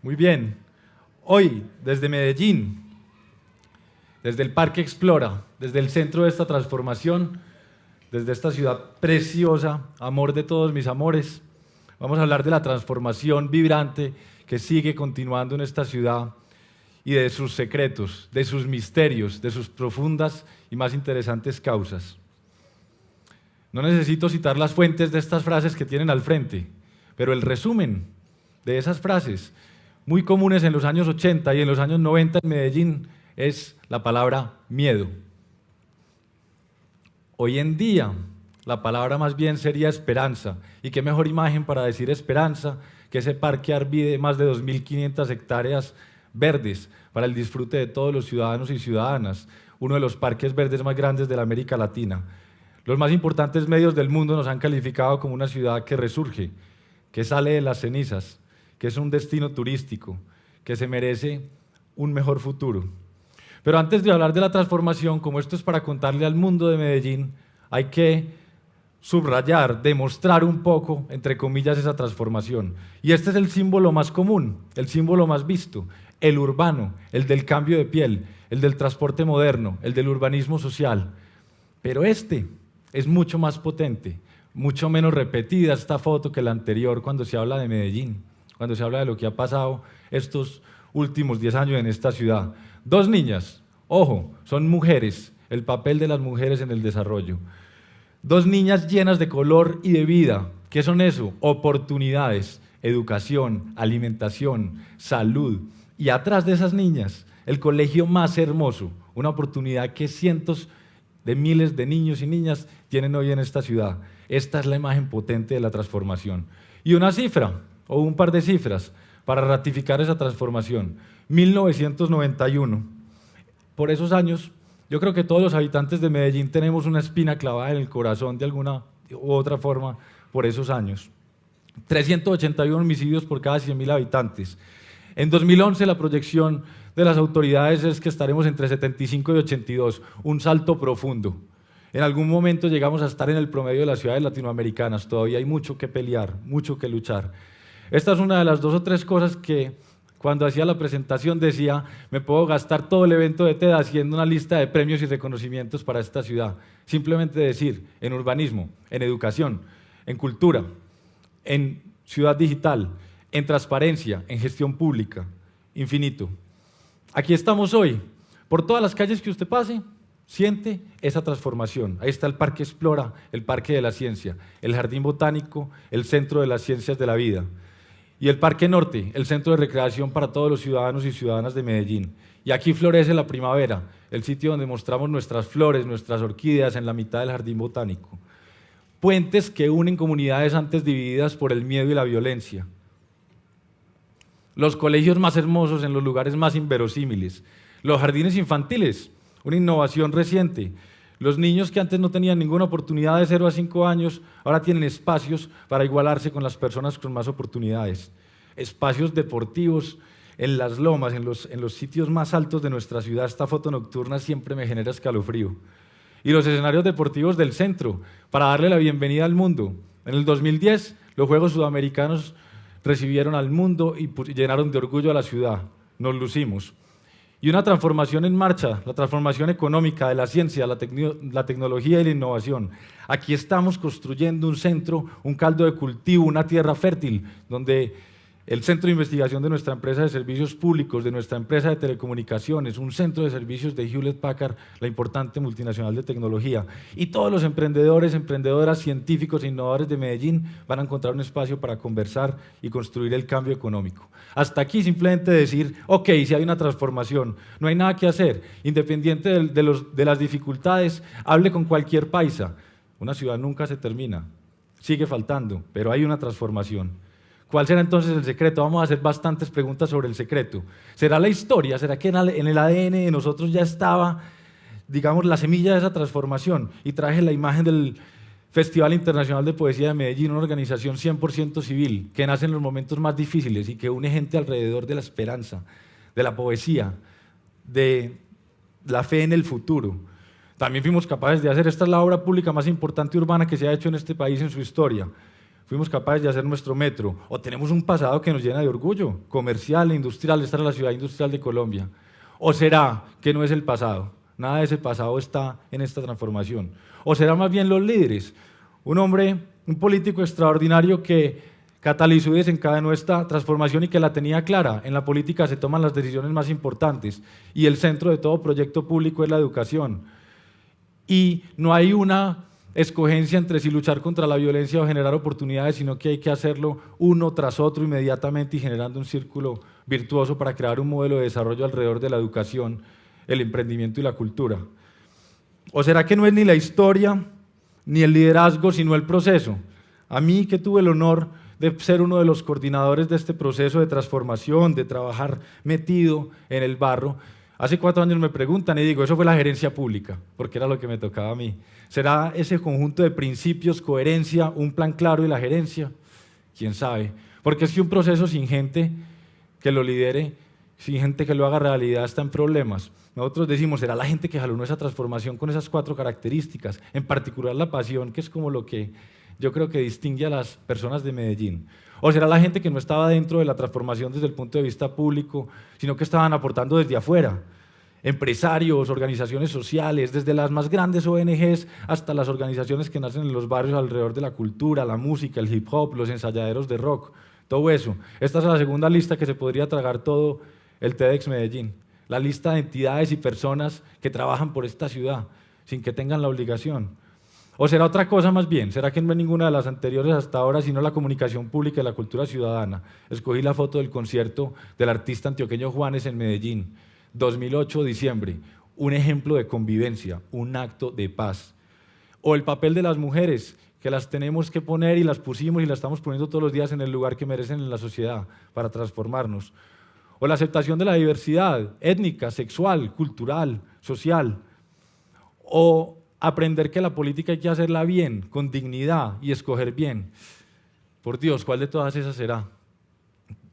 Muy bien. Hoy, desde Medellín, desde el Parque Explora, desde el centro de esta transformación, desde esta ciudad preciosa, amor de todos mis amores, vamos a hablar de la transformación vibrante que sigue continuando en esta ciudad y de sus secretos, de sus misterios, de sus profundas y más interesantes causas. No necesito citar las fuentes de estas frases que tienen al frente, pero el resumen de esas frases, muy comunes en los años 80 y en los años 90 en Medellín, es la palabra miedo. Hoy en día, la palabra más bien sería esperanza. ¿Y qué mejor imagen para decir esperanza que ese parque Arví de más de 2.500 hectáreas verdes para el disfrute de todos los ciudadanos y ciudadanas, uno de los parques verdes más grandes de la América Latina? Los más importantes medios del mundo nos han calificado como una ciudad que resurge, que sale de las cenizas, que es un destino turístico, que se merece un mejor futuro. Pero antes de hablar de la transformación, como esto es para contarle al mundo de Medellín, hay que subrayar, demostrar un poco, entre comillas, esa transformación. Y este es el símbolo más común, el símbolo más visto, el urbano, el del cambio de piel, el del transporte moderno, el del urbanismo social. Pero este es mucho más potente, mucho menos repetida esta foto que la anterior cuando se habla de Medellín, cuando se habla de lo que ha pasado estos últimos 10 años en esta ciudad. Dos niñas, ojo, son mujeres, el papel de las mujeres en el desarrollo. Dos niñas llenas de color y de vida. ¿Qué son eso? Oportunidades, educación, alimentación, salud. Y atrás de esas niñas, el colegio más hermoso, una oportunidad que cientos de miles de niños y niñas tienen hoy en esta ciudad. Esta es la imagen potente de la transformación. Y una cifra, o un par de cifras, para ratificar esa transformación. 1991. Por esos años, yo creo que todos los habitantes de Medellín tenemos una espina clavada en el corazón de alguna u otra forma por esos años. 381 homicidios por cada 100.000 habitantes. En 2011 la proyección de las autoridades es que estaremos entre 75 y 82, un salto profundo. En algún momento llegamos a estar en el promedio de las ciudades latinoamericanas, todavía hay mucho que pelear, mucho que luchar. Esta es una de las 2 o 3 cosas que cuando hacía la presentación decía, me puedo gastar todo el evento de TED haciendo una lista de premios y reconocimientos para esta ciudad. Simplemente decir, en urbanismo, en educación, en cultura, en ciudad digital, en transparencia, en gestión pública, infinito. Aquí estamos hoy. Por todas las calles que usted pase, siente esa transformación. Ahí está el Parque Explora, el Parque de la Ciencia, el Jardín Botánico, el Centro de las Ciencias de la Vida. Y el Parque Norte, el centro de recreación para todos los ciudadanos y ciudadanas de Medellín. Y aquí florece la primavera, el sitio donde mostramos nuestras flores, nuestras orquídeas en la mitad del Jardín Botánico. Puentes que unen comunidades antes divididas por el miedo y la violencia. Los colegios más hermosos en los lugares más inverosímiles. Los jardines infantiles, una innovación reciente. Los niños que antes no tenían ninguna oportunidad de 0 a 5 años, ahora tienen espacios para igualarse con las personas con más oportunidades. Espacios deportivos en las lomas, en los sitios más altos de nuestra ciudad. Esta foto nocturna siempre me genera escalofrío. Y los escenarios deportivos del centro, para darle la bienvenida al mundo. En el 2010, los Juegos Sudamericanos recibieron al mundo y llenaron de orgullo a la ciudad. Nos lucimos. Y una transformación en marcha, la transformación económica de la ciencia, la tecnología y la innovación. Aquí estamos construyendo un centro, un caldo de cultivo, una tierra fértil, donde el centro de investigación de nuestra empresa de servicios públicos, de nuestra empresa de telecomunicaciones, un centro de servicios de Hewlett Packard, la importante multinacional de tecnología, y todos los emprendedores, emprendedoras, científicos e innovadores de Medellín van a encontrar un espacio para conversar y construir el cambio económico. Hasta aquí simplemente decir, ok, si hay una transformación, no hay nada que hacer, independiente de las dificultades, hable con cualquier paisa. Una ciudad nunca se termina, sigue faltando, pero hay una transformación. ¿Cuál será entonces el secreto? Vamos a hacer bastantes preguntas sobre el secreto. ¿Será la historia? ¿Será que en el ADN de nosotros ya estaba, digamos, la semilla de esa transformación? Y traje la imagen del Festival Internacional de Poesía de Medellín, una organización 100% civil, que nace en los momentos más difíciles y que une gente alrededor de la esperanza, de la poesía, de la fe en el futuro. También fuimos capaces de hacer, esta es la obra pública más importante urbana que se ha hecho en este país en su historia. fuimos capaces de hacer nuestro metro, o tenemos un pasado que nos llena de orgullo, comercial e industrial, esta es la ciudad industrial de Colombia, o será que no es el pasado, nada de ese pasado está en esta transformación, o será más bien los líderes, un hombre, un político extraordinario que catalizó y desencadenó esta transformación y que la tenía clara. En la política se toman las decisiones más importantes y el centro de todo proyecto público es la educación. Y no hay una escogencia entre si luchar contra la violencia o generar oportunidades, sino que hay que hacerlo uno tras otro inmediatamente y generando un círculo virtuoso para crear un modelo de desarrollo alrededor de la educación, el emprendimiento y la cultura. ¿O será que no es ni la historia ni el liderazgo, sino el proceso? A mí, que tuve el honor de ser uno de los coordinadores de este proceso de transformación, de trabajar metido en el barro, hace 4 años me preguntan y digo, eso fue la gerencia pública, porque era lo que me tocaba a mí. ¿Será ese conjunto de principios, coherencia, un plan claro y la gerencia? ¿Quién sabe? Porque es que un proceso sin gente que lo lidere, sin gente que lo haga realidad, está en problemas. Nosotros decimos, será la gente que jalonó esa transformación con esas 4 características, en particular la pasión, que es como lo que yo creo que distingue a las personas de Medellín. O será la gente que no estaba dentro de la transformación desde el punto de vista público, sino que estaban aportando desde afuera. Empresarios, organizaciones sociales, desde las más grandes ONGs hasta las organizaciones que nacen en los barrios alrededor de la cultura, la música, el hip hop, los ensayaderos de rock, todo eso. Esta es la segunda lista que se podría tragar todo el TEDx Medellín. La lista de entidades y personas que trabajan por esta ciudad, sin que tengan la obligación. ¿O será otra cosa más bien? ¿Será que no es ninguna de las anteriores hasta ahora, sino la comunicación pública y la cultura ciudadana? Escogí la foto del concierto del artista antioqueño Juanes en Medellín, 2008, diciembre. Un ejemplo de convivencia, un acto de paz. O el papel de las mujeres, que las tenemos que poner y las pusimos y las estamos poniendo todos los días en el lugar que merecen en la sociedad para transformarnos. O la aceptación de la diversidad étnica, sexual, cultural, social. O aprender que la política hay que hacerla bien, con dignidad y escoger bien. Por Dios, ¿cuál de todas esas será?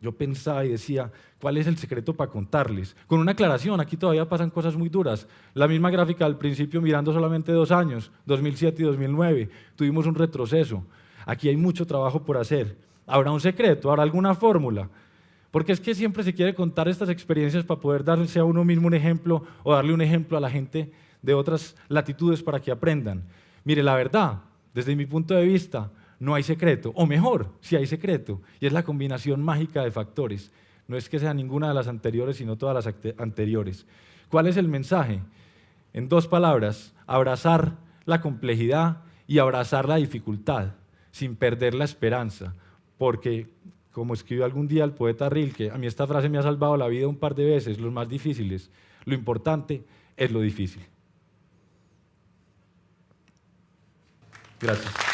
Yo pensaba y decía, ¿cuál es el secreto para contarles? Con una aclaración, aquí todavía pasan cosas muy duras. La misma gráfica al principio mirando solamente 2 años, 2007 y 2009, tuvimos un retroceso. Aquí hay mucho trabajo por hacer. ¿Habrá un secreto? ¿Habrá alguna fórmula? Porque es que siempre se quiere contar estas experiencias para poder darse a uno mismo un ejemplo o darle un ejemplo a la gente de otras latitudes para que aprendan. Mire, la verdad, desde mi punto de vista, no hay secreto, o mejor, sí hay secreto, y es la combinación mágica de factores. No es que sea ninguna de las anteriores, sino todas las anteriores. ¿Cuál es el mensaje? En 2 palabras, abrazar la complejidad y abrazar la dificultad, sin perder la esperanza, porque, como escribió algún día el poeta Rilke, a mí esta frase me ha salvado la vida un par de veces, los más difíciles. Lo importante es lo difícil. Gracias.